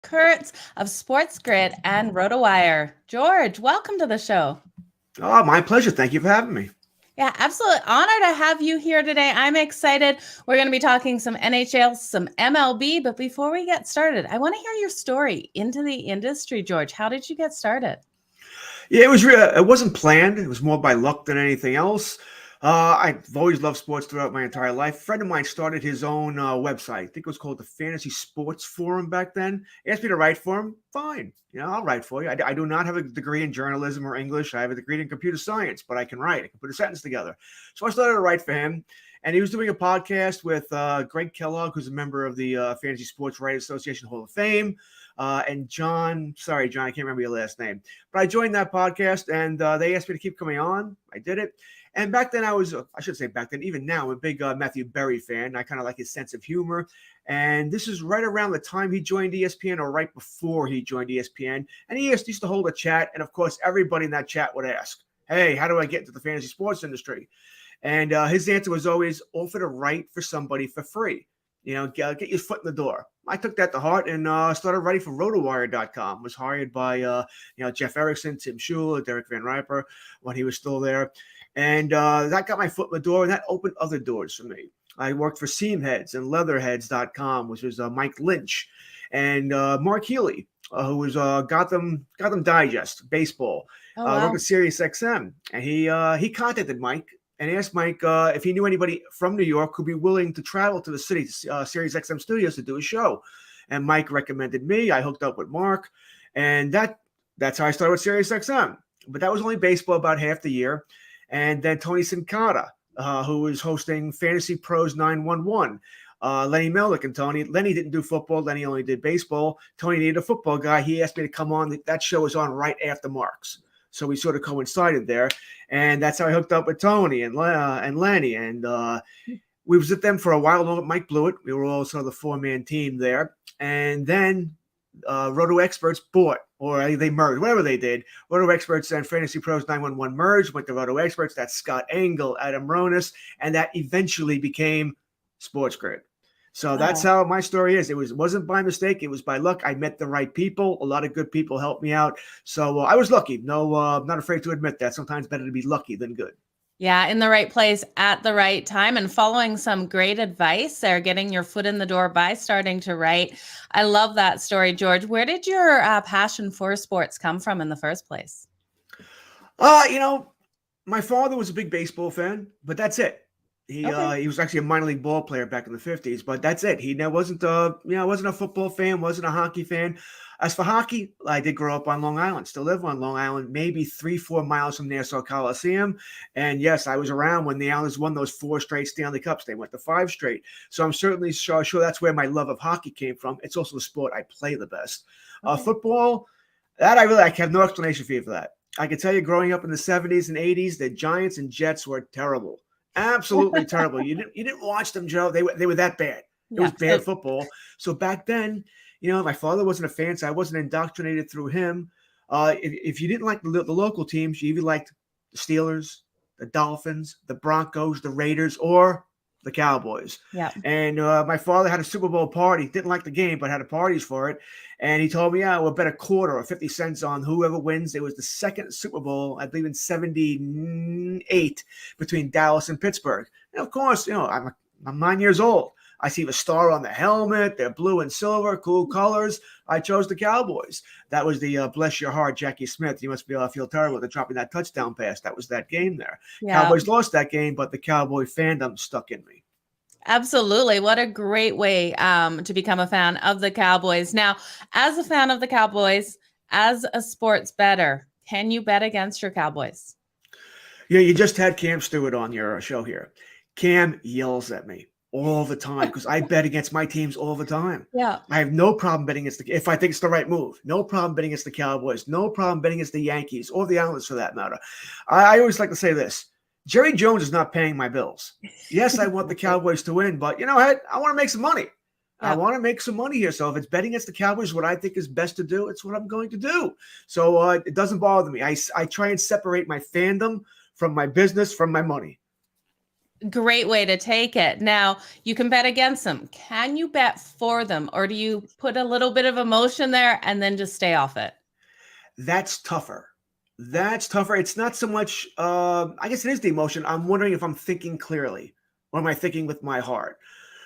Kurtz of Sports Grid and RotoWire. George, welcome to the show. Oh, my pleasure. Thank you for having me. Yeah, absolutely. Honor to have you here today. I'm excited. We're going to be talking some NHL, some MLB. But before we get started, I want to hear your story into the industry, George. How did you get started? Yeah, it wasn't planned. It was more by luck than anything else. I've always loved sports throughout my entire life. A friend of mine started his own website. I think it was called the Fantasy Sports Forum back then. He asked me to write for him. Fine. I'll write for you. I do not have a degree in journalism or English. I have a degree in computer science, but I can write. I can put a sentence together. So I started to write for him. And he was doing a podcast with Greg Kellogg, who's a member of the Fantasy Sports Writers Association Hall of Fame. And John, I can't remember your last name. But I joined that podcast, and they asked me to keep coming on. I did it. And back then I should say back then, even now, I'm a big Matthew Berry fan. I kind of like his sense of humor. And this is right around the time he joined ESPN or right before he joined ESPN. And he used to hold a chat. And, of course, everybody in that chat would ask, hey, how do I get into the fantasy sports industry? And his answer was always offer to write for somebody for free. Get your foot in the door. I took that to heart and started writing for RotoWire.com. Was hired by Jeff Erickson, Tim Schuler, Derek Van Riper when he was still there. And that got my foot in the door, and that opened other doors for me. I worked for Seamheads and Leatherheads.com, which was Mike Lynch, and Mark Healy, who was Gotham Digest, baseball. Oh, wow. Worked at Sirius XM. And he contacted Mike and asked Mike if he knew anybody from New York who'd be willing to travel to the city, Sirius XM studios to do a show. And Mike recommended me. I hooked up with Mark, and that's how I started with Sirius XM. But that was only baseball about half the year. And then Tony Sincata, who was hosting Fantasy Pros 911. Lenny Melnick and Tony. Lenny didn't do football. Lenny only did baseball. Tony needed a football guy. He asked me to come on. That show was on right after Mark's. So we sort of coincided there. And that's how I hooked up with Tony and Lenny. And we was with them for a while. Mike Blewett. We were all sort of the four-man team there. And then Roto Experts bought, or they merged, whatever they did. Roto Experts and Fantasy Pros 911 merged, went to Roto Experts. That's Scott Engel, Adam Ronis, and that eventually became Sports Grid. So that's how my story is. It wasn't by mistake. It was by luck. I met the right people. A lot of good people helped me out. So I was lucky. No, I'm not afraid to admit that. Sometimes better to be lucky than good. Yeah, in the right place at the right time and following some great advice there, getting your foot in the door by starting to write. I love that story, George. Where did your passion for sports come from in the first place? My father was a big baseball fan, but that's it. He was actually a minor league ball player back in the 50s, but that's it. He wasn't wasn't a football fan, wasn't a hockey fan. As for hockey, I did grow up on Long Island, still live on Long Island, maybe 3-4 miles from Nassau Coliseum. And yes, I was around when the Islanders won those 4 straight Stanley Cups. They went to 5 straight. So I'm certainly sure that's where my love of hockey came from. It's also the sport I play the best. Football, that I have no explanation for you for that. I can tell you growing up in the 70s and 80s, the Giants and Jets were terrible. Absolutely terrible. You didn't watch them, Joe. They were that bad. It was bad football. So back then, my father wasn't a fan, so I wasn't indoctrinated through him. If you didn't like the local teams, you either liked the Steelers, the Dolphins, the Broncos, the Raiders, or the Cowboys. Yeah. And my father had a Super Bowl party. Didn't like the game, but had parties for it. And he told me, we'll bet a quarter or 50 cents on whoever wins. It was the second Super Bowl, I believe in 78, between Dallas and Pittsburgh. And of course, I'm 9 years old. I see the star on the helmet. They're blue and silver, cool colors. I chose the Cowboys. That was the bless your heart, Jackie Smith. You must feel terrible. They're dropping that touchdown pass. That was that game there. Yeah. Cowboys lost that game, but the Cowboy fandom stuck in me. Absolutely. What a great way to become a fan of the Cowboys. Now, as a fan of the Cowboys, as a sports bettor, can you bet against your Cowboys? Yeah, you just had Cam Stewart on your show here. Cam yells at me all the time because I bet against my teams all the time. Yeah. I have no problem betting against if I think it's the right move. No problem betting against the Cowboys. No problem betting against the Yankees or the Islanders for that matter. I always like to say this. Jerry Jones is not paying my bills. Yes, I want the Cowboys to win, but I want to make some money. Yeah. I want to make some money here. So if it's betting against the Cowboys, what I think is best to do, it's what I'm going to do. So it doesn't bother me. I try and separate my fandom from my business, from my money. Great way to take it. Now, you can bet against them. Can you bet for them, or do you put a little bit of emotion there and then just stay off it? That's tougher. That's tougher. It's not so much, I guess it is the emotion. I'm wondering if I'm thinking clearly, or am I thinking with my heart?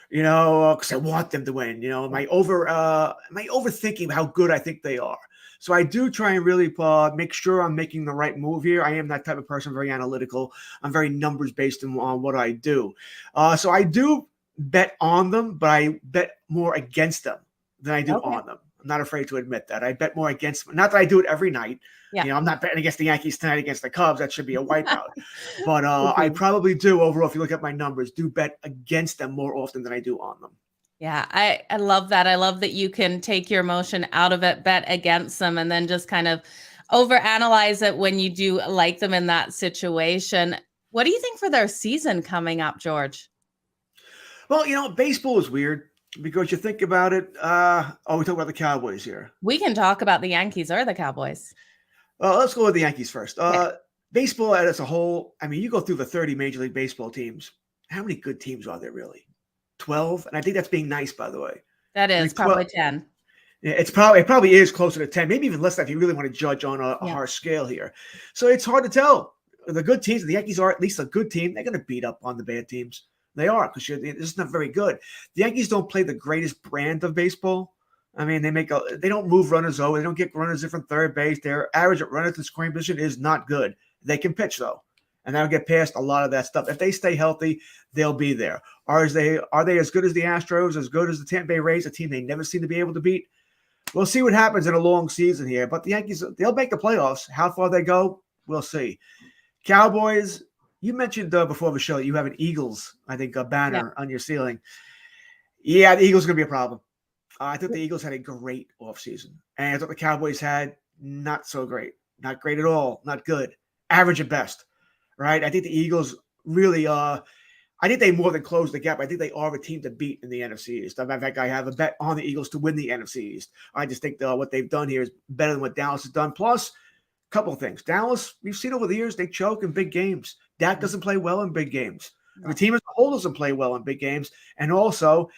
Because I want them to win. Am I overthinking how good I think they are? So I do try and really make sure I'm making the right move here. I am that type of person, very analytical. I'm very numbers based on what I do. So I do bet on them, but I bet more against them than I do Okay. on them. I'm not afraid to admit that. I bet more against them. Not that I do it every night. Yeah. I'm not betting against the Yankees tonight against the Cubs. That should be a wipeout. But I Agreed. probably do overall, if you look at my numbers, do bet against them more often than I do on them. Yeah, I love that. I love that you can take your emotion out of it, bet against them, and then just kind of overanalyze it when you do like them in that situation. What do you think for their season coming up, George? Well, baseball is weird because you think about it. We talk about the Cowboys here. We can talk about the Yankees or the Cowboys. Let's go with the Yankees first. Okay. Baseball as a whole, I mean, you go through the 30 Major League Baseball teams. How many good teams are there really? 12? And I think that's being nice, by the way. That I is mean, 12, probably 10. yeah, it probably is closer to 10, maybe even less than if you really want to judge on a Yeah. harsh scale here. So it's hard to tell. The good teams, the Yankees are at least a good team. They're going to beat up on the bad teams. They are, because it's just not very good. The Yankees don't play the greatest brand of baseball. I mean, they don't move runners over. They don't get runners in from third base. Their average at runners in scoring position is not good. They can pitch though, and they'll get past a lot of that stuff. If they stay healthy, they'll be there. Are they as good as the Astros, as good as the Tampa Bay Rays, a team they never seem to be able to beat? We'll see what happens in a long season here. But the Yankees, they'll make the playoffs. How far they go, we'll see. Cowboys, you mentioned before the show that you have an Eagles, I think, a banner on your ceiling. Yeah, the Eagles are going to be a problem. I thought the Eagles had a great offseason. And I thought the Cowboys had not so great. Not great at all. Not good. Average at best. Right? I think the Eagles really I think they more than closed the gap. I think they are a team to beat in the NFC East. In fact, I have a bet on the Eagles to win the NFC East. I just think what they've done here is better than what Dallas has done. Plus, a couple of things. Dallas, we've seen over the years, they choke in big games. Dak doesn't play well in big games. The team as a whole doesn't play well in big games. And also,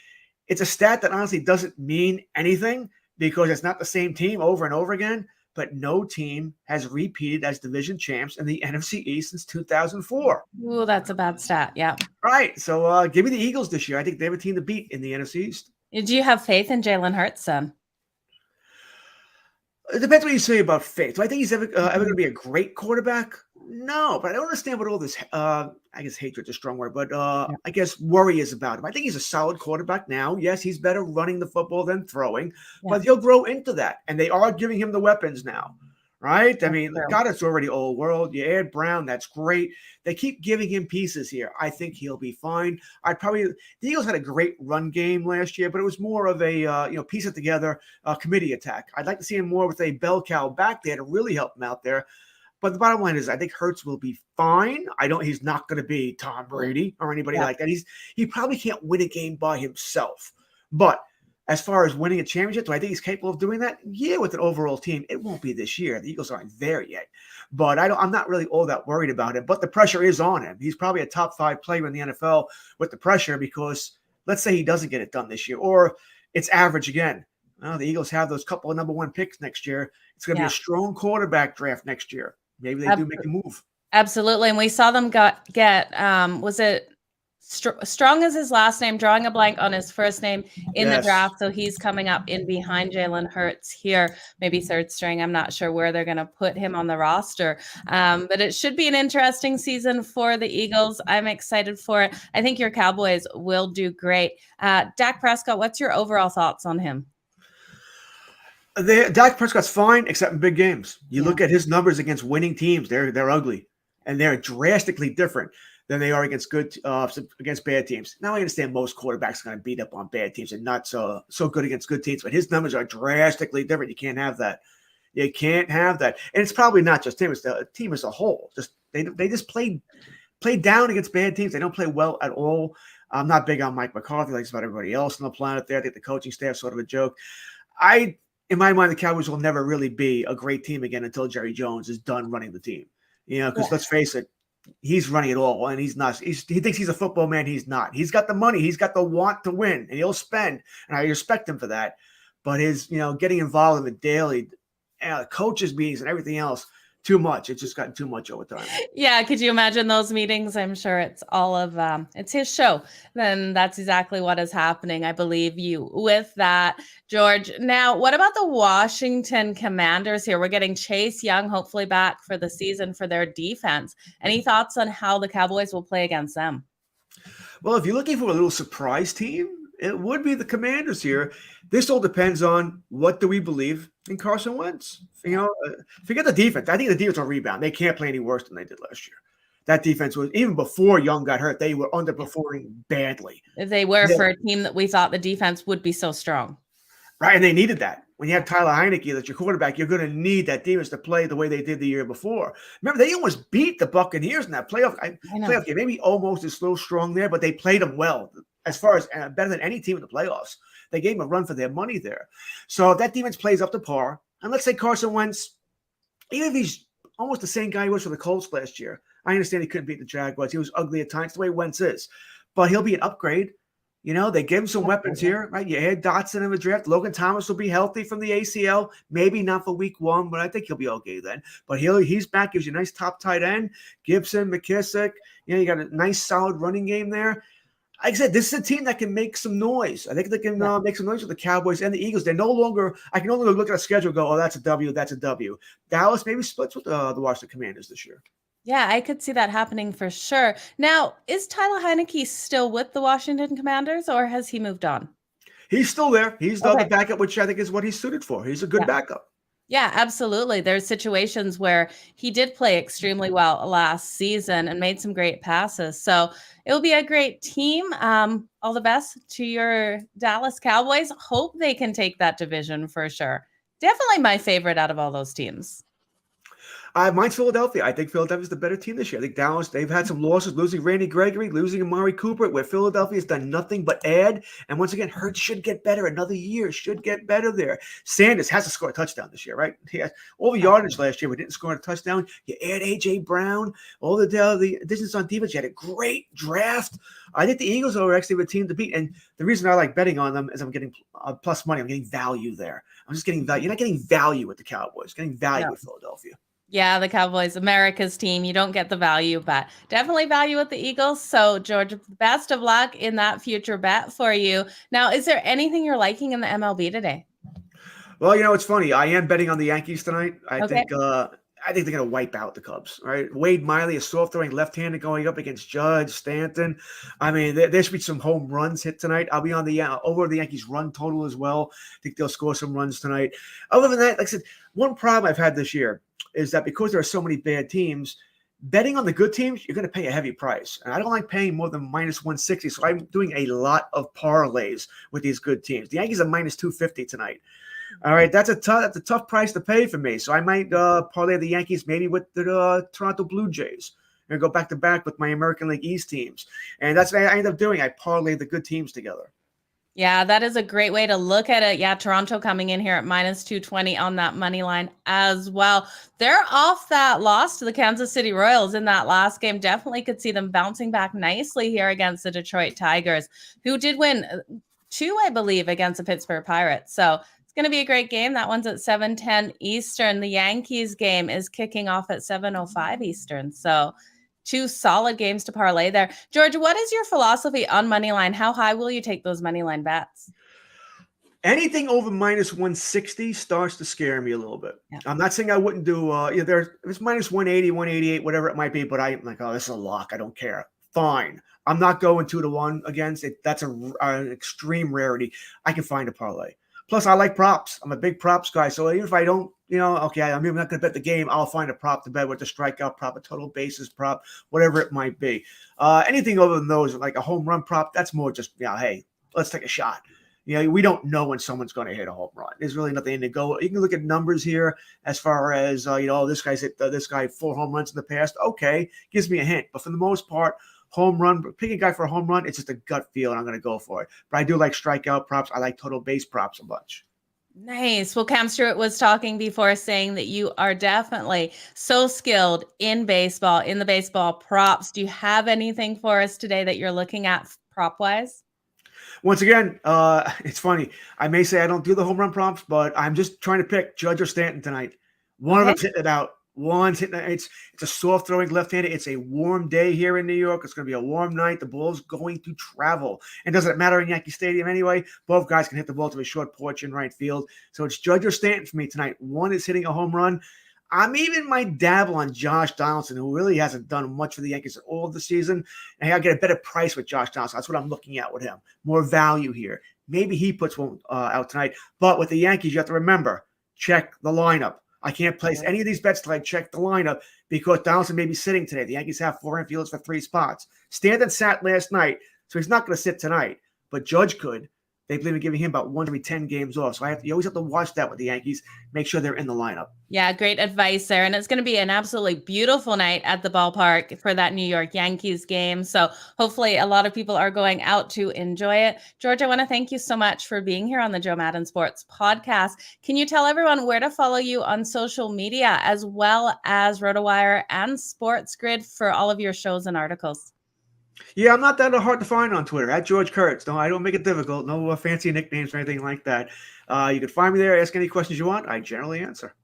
it's a stat that honestly doesn't mean anything because it's not the same team over and over again, but no team has repeated as division champs in the NFC East since 2004. Ooh, that's a bad stat. Yeah. Right. So give me the Eagles this year. I think they have a team to beat in the NFC East. Do you have faith in Jalen Hurts then? It depends what you say about faith. Do I think he's ever going to be a great quarterback? No, but I don't understand what all this, I guess hatred's a strong word, but I guess worry is about him. I think he's a solid quarterback now. Yes, he's better running the football than throwing, but he'll grow into that. And they are giving him the weapons now, right? I mean, God, it's already old world. You add Brown, that's great. They keep giving him pieces here. I think he'll be fine. The Eagles had a great run game last year, but it was more of a, piece it together committee attack. I'd like to see him more with a bell cow back there to really help him out there. But the bottom line is, I think Hurts will be fine. He's not going to be Tom Brady or anybody like that. He probably can't win a game by himself. But as far as winning a championship, do I think he's capable of doing that? Yeah, with an overall team. It won't be this year. The Eagles aren't there yet. But I'm not really all that worried about it. But the pressure is on him. He's probably a top 5 player in the NFL with the pressure because let's say he doesn't get it done this year or it's average again. The Eagles have those couple of number 1 picks next year. It's going to be a strong quarterback draft next year. Maybe they do make a move. Absolutely. And we saw them get was it Strong is his last name, drawing a blank on his first name in the draft. So he's coming up in behind Jalen Hurts here, maybe third string. I'm not sure where they're going to put him on the roster. But it should be an interesting season for the Eagles. I'm excited for it. I think your Cowboys will do great. Dak Prescott, what's your overall thoughts on him? Dak Prescott's fine, except in big games. You look at his numbers against winning teams; they're ugly, and they're drastically different than they are against bad teams. Now I understand most quarterbacks are going to beat up on bad teams and not so good against good teams, but his numbers are drastically different. You can't have that. You can't have that, and it's probably not just him; it's the team as a whole. They just play down against bad teams. They don't play well at all. I'm not big on Mike McCarthy, like about everybody else on the planet. There, I think the coaching staff's sort of a joke. In my mind, the Cowboys will never really be a great team again until Jerry Jones is done running the team. Because let's face it, he's running it all, and he's not. He thinks he's a football man. He's not. He's got the money. He's got the want to win, and he'll spend. And I respect him for that. But his, getting involved in the daily coaches meetings and everything else, too much. It's just gotten too much over time. Yeah, could you imagine those meetings? I'm sure it's all of it's his show. Then that's exactly what is happening. I believe you with that, George. Now, what about the Washington Commanders here? We're getting Chase Young hopefully back for the season for their defense. Any thoughts on how the Cowboys will play against them? Well, if you're looking for a little surprise team, it would be the Commanders here. This all depends on what do we believe in Carson Wentz. Forget the defense. I think the defense will rebound. They can't play any worse than they did last year. That defense was, even before Young got hurt, they were underperforming badly. They were for a team that we thought the defense would be so strong. Right, and they needed that. When you have Tyler Heineke, that's your quarterback, you're going to need that defense to play the way they did the year before. Remember, they almost beat the Buccaneers in that playoff game. Maybe almost is a little strong there, but they played them well. As far as better than any team in the playoffs. They gave them a run for their money there. So if that defense plays up to par, and let's say Carson Wentz, even if he's almost the same guy he was for the Colts last year, I understand he couldn't beat the Jaguars. He was ugly at times, the way Wentz is. But he'll be an upgrade. They give him some weapons here, right? You add Dotson in the draft. Logan Thomas will be healthy from the ACL. Maybe not for week 1, but I think he'll be okay then. But he's back, gives you a nice top tight end. Gibson, McKissick. You got a nice, solid running game there. Like I said, this is a team that can make some noise. I think they can make some noise with the Cowboys and the Eagles. I can no longer look at a schedule and go, oh, that's a W, that's a W. Dallas maybe splits with the Washington Commanders this year. Yeah, I could see that happening for sure. Now, is Tyler Heineke still with the Washington Commanders, or has he moved on? He's still there. He's the backup, which I think is what he's suited for. He's a good backup. Yeah, absolutely. There's situations where he did play extremely well last season and made some great passes. So it'll be a great team. All the best to your Dallas Cowboys. Hope they can take that division for sure. Definitely my favorite out of all those teams. Mine's Philadelphia. I think Philadelphia's the better team this year. I think Dallas, they've had some losses, losing Randy Gregory, losing Amari Cooper, where Philadelphia's done nothing but add. And once again, Hurts should get better. Another year should get better there. Sanders has to score a touchdown this year, right? He had all the yardage last year, but didn't score a touchdown. You add A.J. Brown, all the additions on defense. You had a great draft. I think the Eagles are actually the team to beat. And the reason I like betting on them is I'm getting plus money. I'm getting value there. I'm just getting value. You're not getting value with the Cowboys. You're getting value with Philadelphia. Yeah, the Cowboys, America's team. You don't get the value, but definitely value with the Eagles. So, George, best of luck in that future bet for you. Now, is there anything you're liking in the MLB today? Well, it's funny. I am betting on the Yankees tonight. I think they're going to wipe out the Cubs. Right? Wade Miley, a soft throwing left-handed, going up against Judge Stanton. I mean, there should be some home runs hit tonight. I'll be on the over the Yankees run total as well. I think they'll score some runs tonight. Other than that, like I said, one problem I've had this year is that because there are so many bad teams, betting on the good teams, you're going to pay a heavy price. And I don't like paying more than minus 160. So I'm doing a lot of parlays with these good teams. The Yankees are minus 250 tonight. All right, that's a tough price to pay for me. So I might parlay the Yankees maybe with the Toronto Blue Jays and go back to back with my American League East teams. And that's what I end up doing. I parlay the good teams together. Yeah, that is a great way to look at it. Yeah, Toronto coming in here at minus 220 on that money line as well. They're off that loss to the Kansas City Royals in that last game. Definitely could see them bouncing back nicely here against the Detroit Tigers, who did win 2, I believe, against the Pittsburgh Pirates. So it's going to be a great game. That one's at 7:10 Eastern. The Yankees game is kicking off at 7:05 Eastern. So 2 solid games to parlay there. George, what is your philosophy on money line? How high will you take those money line bets? Anything over minus 160 starts to scare me a little bit. Yeah. I'm not saying I wouldn't do, if it's minus 180, 188, whatever it might be, but I'm like, oh, this is a lock. I don't care. Fine. I'm not going 2-1 against it. That's an extreme rarity. I can find a parlay. Plus, I like props. I'm a big props guy. So even if I don't, okay, I'm even not going to bet the game, I'll find a prop to bet with a strikeout prop, a total bases prop, whatever it might be. Anything other than those, like a home run prop, that's more just, hey, let's take a shot. We don't know when someone's going to hit a home run. There's really nothing to go. You can look at numbers here as far as, this guy's hit this guy 4 home runs in the past. Okay, gives me a hint. But for the most part, home run, pick a guy for a home run, it's just a gut feel, and I'm going to go for it. But I do like strikeout props. I like total base props a bunch. Nice. Well, Cam Stewart was talking before saying that you are definitely so skilled in baseball, in the baseball props. Do you have anything for us today that you're looking at prop wise? Once again, it's funny. I may say I don't do the home run prompts, but I'm just trying to pick Judge or Stanton tonight. One of Okay. them's hitting it out. One's hitting it. It's a soft throwing left-handed. It's a warm day here in New York. It's going to be a warm night. The ball's going to travel. And doesn't matter in Yankee Stadium anyway. Both guys can hit the ball to a short porch in right field. So it's Judge or Stanton for me tonight. One is hitting a home run. I'm even might dabble on Josh Donaldson, who really hasn't done much for the Yankees at all this season. And I get a better price with Josh Donaldson. That's what I'm looking at with him. More value here. Maybe he puts one out tonight. But with the Yankees, you have to remember, check the lineup. I can't place any of these bets till I check the lineup because Donaldson may be sitting today. The Yankees have 4 infielders for 3 spots. Stanton sat last night, so he's not going to sit tonight. But Judge could. They believe in giving him about 1 every 10 games off. So you always have to watch that with the Yankees. Make sure they're in the lineup. Yeah, great advice there. And it's going to be an absolutely beautiful night at the ballpark for that New York Yankees game. So hopefully a lot of people are going out to enjoy it. George, I want to thank you so much for being here on the Joe Madden Sports podcast. Can you tell everyone where to follow you on social media as well as RotoWire and Sports Grid for all of your shows and articles? Yeah, I'm not that hard to find on Twitter. At George Kurtz. No, I don't make it difficult. No fancy nicknames or anything like that. You can find me there. Ask any questions you want. I generally answer.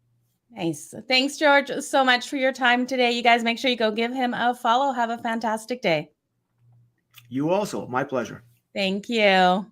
Nice. Thanks, George, so much for your time today. You guys make sure you go give him a follow. Have a fantastic day. You also. My pleasure. Thank you.